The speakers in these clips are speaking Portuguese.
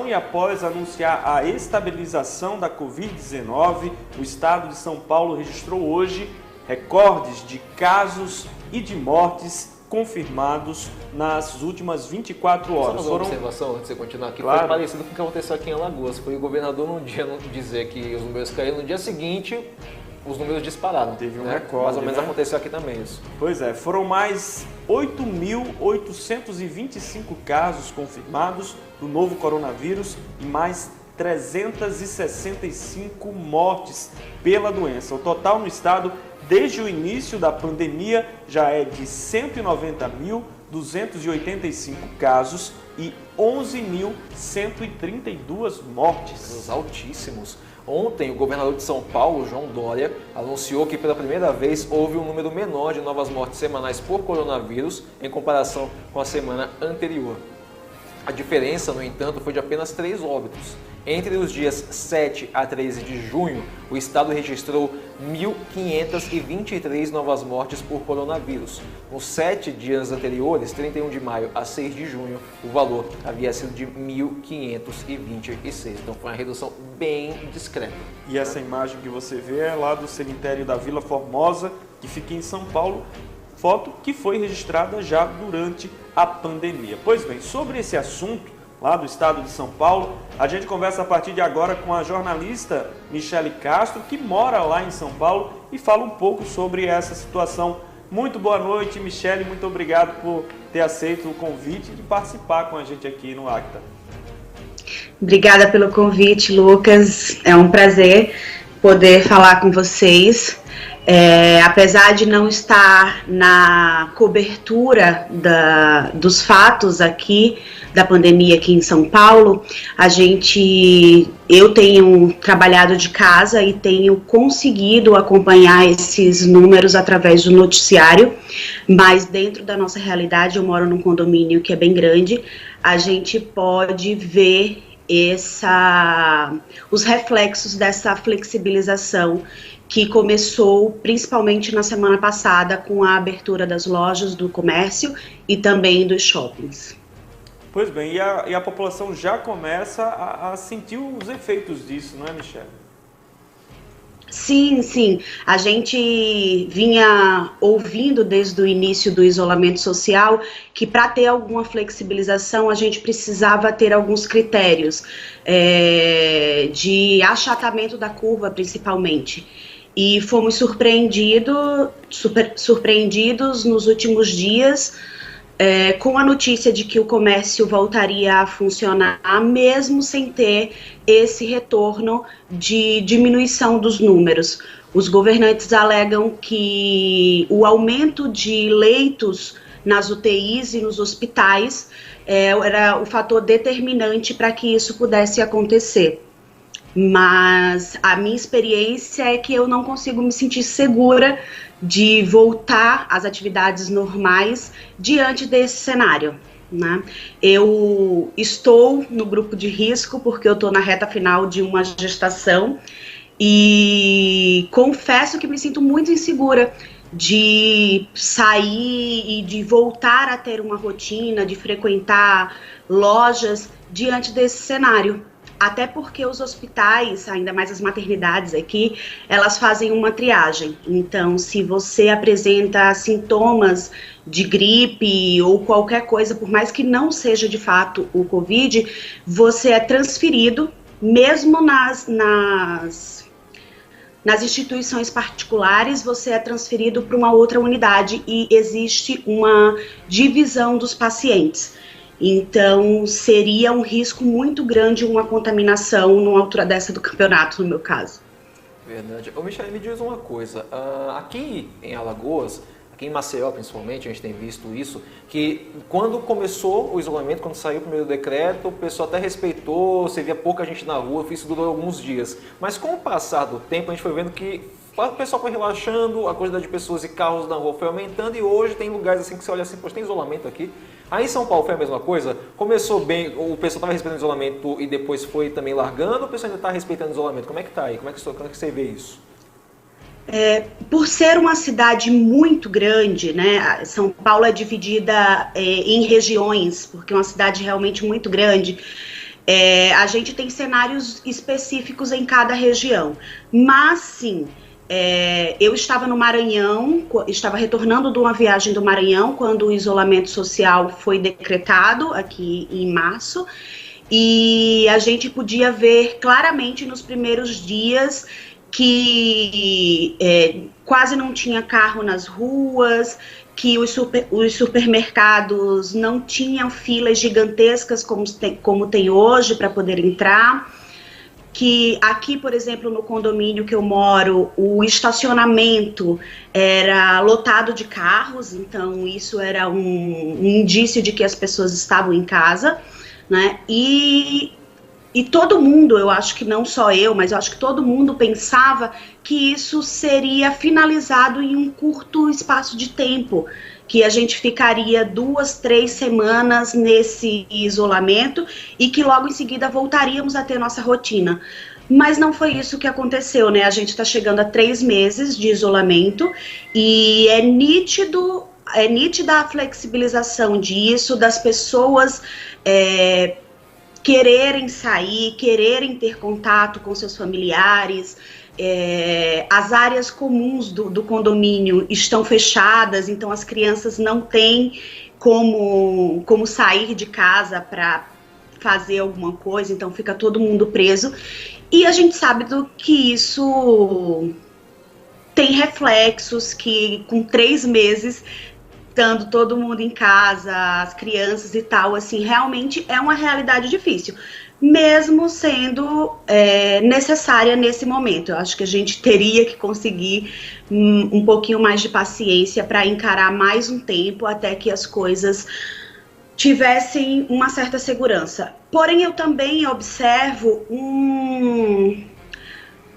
E após anunciar a estabilização da Covid-19, o estado de São Paulo registrou hoje recordes de casos e de mortes confirmados nas últimas 24 horas. Só uma observação antes de você continuar aqui, claro. Foi parecido com o que aconteceu aqui em Alagoas. Foi o governador num dia dizer que os números caíram, no dia seguinte os números dispararam. Teve um recorde, mais ou menos, né? Aconteceu aqui também isso. Pois é, foram mais 8.825 casos confirmados do novo coronavírus e mais 365 mortes pela doença. O total no estado, desde o início da pandemia, já é de 190.285 casos e 11.132 mortes. Casos altíssimos. Ontem, o governador de São Paulo, João Dória, anunciou que pela primeira vez houve um número menor de novas mortes semanais por coronavírus em comparação com a semana anterior. A diferença, no entanto, foi de apenas 3 óbitos. Entre os dias 7 a 13 de junho, o estado registrou 1.523 novas mortes por coronavírus. Nos 7 dias anteriores, 31 de maio a 6 de junho, o valor havia sido de 1.526. Então foi uma redução bem discreta. E essa imagem que você vê é lá do cemitério da Vila Formosa, que fica em São Paulo, foto que foi registrada já durante a pandemia. Pois bem, sobre esse assunto, lá do estado de São Paulo, a gente conversa a partir de agora com a jornalista Michele Castro, que mora lá em São Paulo e fala um pouco sobre essa situação. Muito boa noite, Michele, muito obrigado por ter aceito o convite de participar com a gente aqui no Acta. Obrigada pelo convite, Lucas. É um prazer poder falar com vocês. Apesar de não estar na cobertura dos fatos aqui, da pandemia aqui em São Paulo, eu tenho trabalhado de casa e tenho conseguido acompanhar esses números através do noticiário, mas dentro da nossa realidade, eu moro num condomínio que é bem grande, a gente pode ver os reflexos dessa flexibilização que começou principalmente na semana passada com a abertura das lojas do comércio e também dos shoppings. Pois bem, e a população já começa a sentir os efeitos disso, não é, Michele? Sim. A gente vinha ouvindo desde o início do isolamento social que para ter alguma flexibilização a gente precisava ter alguns critérios de achatamento da curva, principalmente. E fomos surpreendidos nos últimos dias com a notícia de que o comércio voltaria a funcionar, mesmo sem ter esse retorno de diminuição dos números. Os governantes alegam que o aumento de leitos nas UTIs e nos hospitais era o fator determinante para que isso pudesse acontecer. Mas a minha experiência é que eu não consigo me sentir segura de voltar às atividades normais diante desse cenário, né? Eu estou no grupo de risco porque eu estou na reta final de uma gestação e confesso que me sinto muito insegura de sair e de voltar a ter uma rotina, de frequentar lojas diante desse cenário. Até porque os hospitais, ainda mais as maternidades aqui, elas fazem uma triagem. Então, se você apresenta sintomas de gripe ou qualquer coisa, por mais que não seja de fato o Covid, você é transferido, mesmo nas instituições particulares, você é transferido para uma outra unidade e existe uma divisão dos pacientes. Então, seria um risco muito grande uma contaminação numa altura dessa do campeonato, no meu caso. Verdade. Ô, Michele, me diz uma coisa. Aqui em Alagoas, aqui em Maceió principalmente, a gente tem visto isso, que quando começou o isolamento, quando saiu o primeiro decreto, o pessoal até respeitou, você via pouca gente na rua, isso durou alguns dias. Mas com o passar do tempo, a gente foi vendo que o pessoal foi relaxando, a quantidade de pessoas e carros na rua foi aumentando e hoje tem lugares assim que você olha assim, poxa, tem isolamento aqui. Aí em São Paulo foi a mesma coisa? Começou bem, o pessoal estava respeitando o isolamento e depois foi também largando, ou o pessoal ainda está respeitando o isolamento? Como é que está aí? Como é que você vê isso? Por ser uma cidade muito grande, né? São Paulo é dividida em regiões, porque é uma cidade realmente muito grande. A gente tem cenários específicos em cada região, mas sim, eu estava no Maranhão, estava retornando de uma viagem do Maranhão quando o isolamento social foi decretado aqui em março, e a gente podia ver claramente nos primeiros dias que quase não tinha carro nas ruas, que os supermercados não tinham filas gigantescas como tem hoje para poder entrar, que aqui, por exemplo, no condomínio que eu moro, o estacionamento era lotado de carros, então isso era um indício de que as pessoas estavam em casa, né? E todo mundo, eu acho que não só eu, mas eu acho que todo mundo pensava que isso seria finalizado em um curto espaço de tempo, que a gente ficaria 2, 3 semanas nesse isolamento e que logo em seguida voltaríamos a ter nossa rotina. Mas não foi isso que aconteceu, né? A gente está chegando a 3 meses de isolamento e é nítida a flexibilização disso, das pessoas quererem sair, quererem ter contato com seus familiares. As áreas comuns do condomínio estão fechadas, então as crianças não têm como sair de casa para fazer alguma coisa, então fica todo mundo preso. E a gente sabe que isso tem reflexos, que com 3 meses estando todo mundo em casa, as crianças e tal, assim, realmente é uma realidade difícil, mesmo sendo necessária nesse momento. Eu acho que a gente teria que conseguir um pouquinho mais de paciência para encarar mais um tempo até que as coisas tivessem uma certa segurança. Porém, eu também observo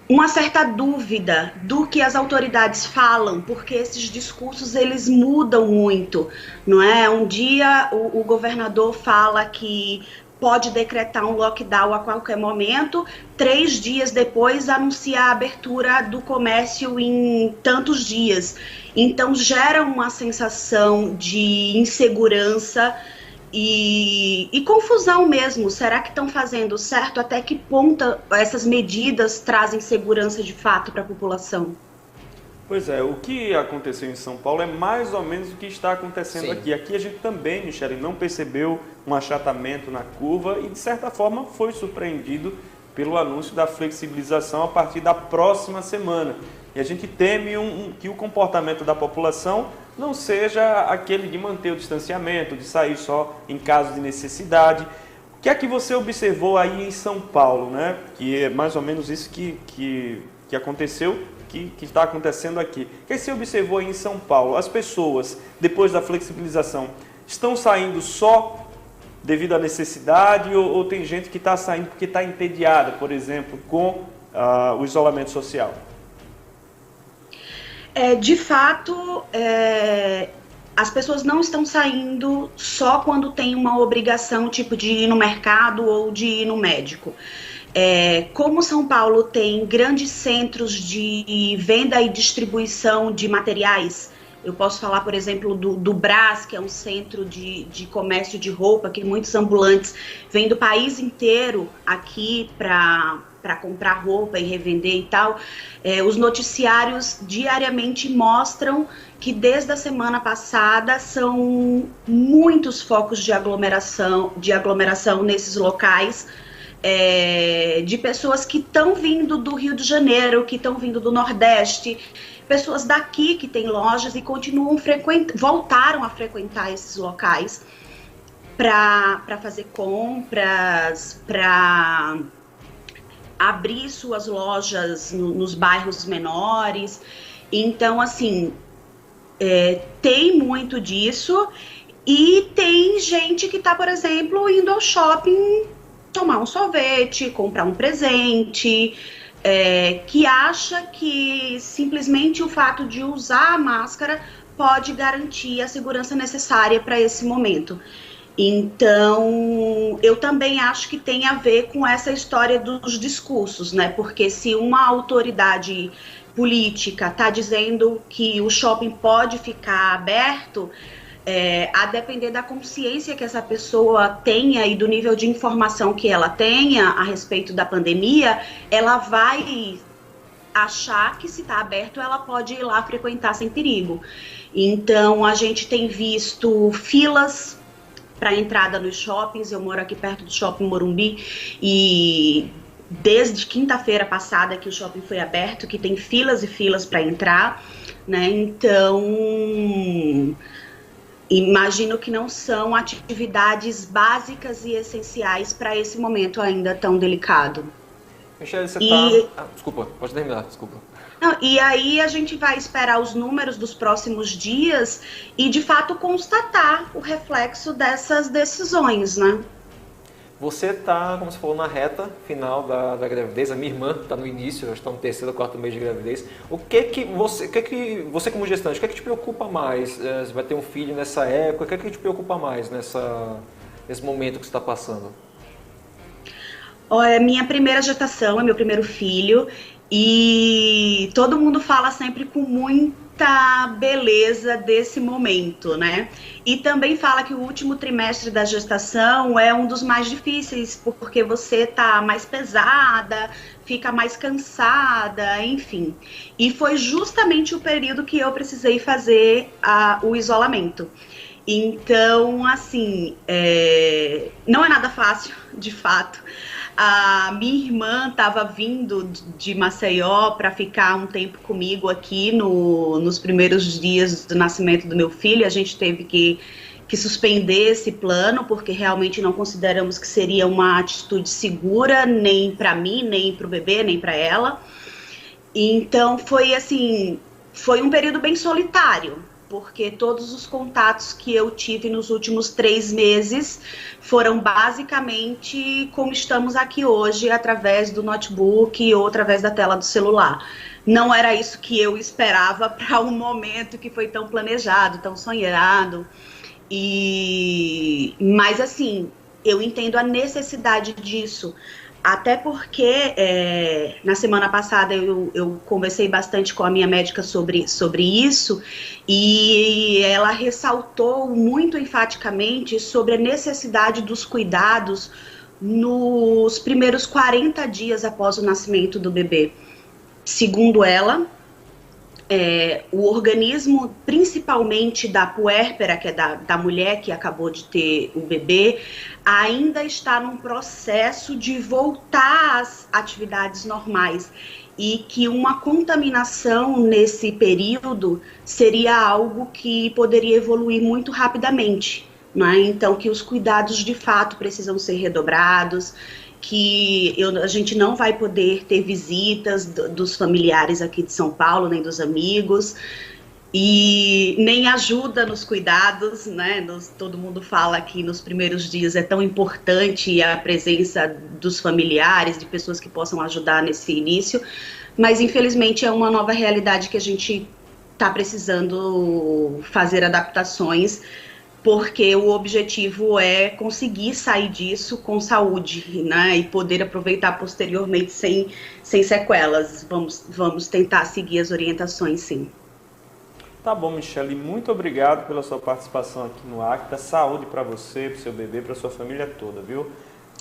uma certa dúvida do que as autoridades falam, porque esses discursos eles mudam muito, não é? Um dia o governador fala que pode decretar um lockdown a qualquer momento, 3 dias depois anuncia a abertura do comércio em tantos dias. Então gera uma sensação de insegurança e confusão mesmo. Será que estão fazendo certo? Até que ponto essas medidas trazem segurança de fato para a população? Pois é, o que aconteceu em São Paulo é mais ou menos o que está acontecendo Sim. aqui. Aqui a gente também, Michele, não percebeu um achatamento na curva e, de certa forma, foi surpreendido pelo anúncio da flexibilização a partir da próxima semana. E a gente teme que o comportamento da população não seja aquele de manter o distanciamento, de sair só em caso de necessidade. O que é que você observou aí em São Paulo, né? Que é mais ou menos isso que aconteceu, que está acontecendo aqui. O que você observou aí em São Paulo? As pessoas, depois da flexibilização, estão saindo só devido à necessidade ou tem gente que está saindo porque está entediada, por exemplo, com o isolamento social? De fato, as pessoas não estão saindo só quando tem uma obrigação, tipo de ir no mercado ou de ir no médico. Como São Paulo tem grandes centros de venda e distribuição de materiais, eu posso falar, por exemplo, do Brás, que é um centro de comércio de roupa, que muitos ambulantes vêm do país inteiro aqui para comprar roupa e revender e tal. Os noticiários diariamente mostram que desde a semana passada são muitos focos de aglomeração nesses locais, de pessoas que estão vindo do Rio de Janeiro, que estão vindo do Nordeste, pessoas daqui que têm lojas e voltaram a frequentar esses locais para fazer compras, para abrir suas lojas nos bairros menores. Então, assim, tem muito disso. E tem gente que está, por exemplo, indo ao shopping tomar um sorvete, comprar um presente, que acha que simplesmente o fato de usar a máscara pode garantir a segurança necessária para esse momento. Então, eu também acho que tem a ver com essa história dos discursos, né? Porque se uma autoridade política está dizendo que o shopping pode ficar aberto, a depender da consciência que essa pessoa tenha e do nível de informação que ela tenha a respeito da pandemia, ela vai achar que se está aberto ela pode ir lá frequentar sem perigo. Então a gente tem visto filas para entrada nos shoppings. Eu moro aqui perto do Shopping Morumbi e desde quinta-feira passada que o shopping foi aberto, que tem filas e filas para entrar, né? Então imagino que não são atividades básicas e essenciais para esse momento ainda tão delicado. Michele, você desculpa, pode terminar, desculpa. Não, e aí a gente vai esperar os números dos próximos dias e, de fato, constatar o reflexo dessas decisões, né? Você está, como você falou, na reta final da gravidez. A minha irmã está no início, está no terceiro ou quarto mês de gravidez. O que você como gestante, o que te preocupa mais? Você vai ter um filho nessa época, o que te preocupa mais nesse momento que você está passando? É minha primeira gestação, é meu primeiro filho, e todo mundo fala sempre com muita beleza desse momento, né? E também fala que o último trimestre da gestação é um dos mais difíceis, porque você tá mais pesada, fica mais cansada, enfim. E foi justamente o período que eu precisei fazer o isolamento. Então, assim, não é nada fácil, de fato. A minha irmã estava vindo de Maceió para ficar um tempo comigo aqui nos primeiros dias do nascimento do meu filho. A gente teve que suspender esse plano, porque realmente não consideramos que seria uma atitude segura, nem para mim, nem para o bebê, nem para ela. Então foi assim, foi um período bem solitário, porque todos os contatos que eu tive nos últimos 3 meses foram basicamente como estamos aqui hoje, através do notebook ou através da tela do celular. Não era isso que eu esperava para um momento que foi tão planejado, tão sonhado. Mas assim, eu entendo a necessidade disso. Até porque na semana passada eu conversei bastante com a minha médica sobre isso, e ela ressaltou muito enfaticamente sobre a necessidade dos cuidados nos primeiros 40 dias após o nascimento do bebê. Segundo ela, o organismo, principalmente da puérpera, que é da mulher que acabou de ter o bebê, ainda está num processo de voltar às atividades normais, e que uma contaminação nesse período seria algo que poderia evoluir muito rapidamente, né? Então que os cuidados de fato precisam ser redobrados, que a gente não vai poder ter visitas dos familiares aqui de São Paulo, nem dos amigos, e nem ajuda nos cuidados, né? Todo mundo fala que nos primeiros dias é tão importante a presença dos familiares, de pessoas que possam ajudar nesse início, mas infelizmente é uma nova realidade que a gente está precisando fazer adaptações, porque o objetivo é conseguir sair disso com saúde, né, e poder aproveitar posteriormente sem sequelas. Vamos tentar seguir as orientações, sim. Tá bom, Michele, muito obrigado pela sua participação aqui no Acta. Saúde para você, para o seu bebê, para a sua família toda, viu?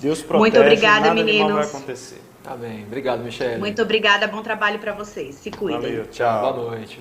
Deus protege, muito obrigada, nada meninos. de mal vai acontecer. Tá bem, obrigado, Michele. Muito obrigada, bom trabalho para vocês. Se cuidem. Valeu, tchau. Boa noite.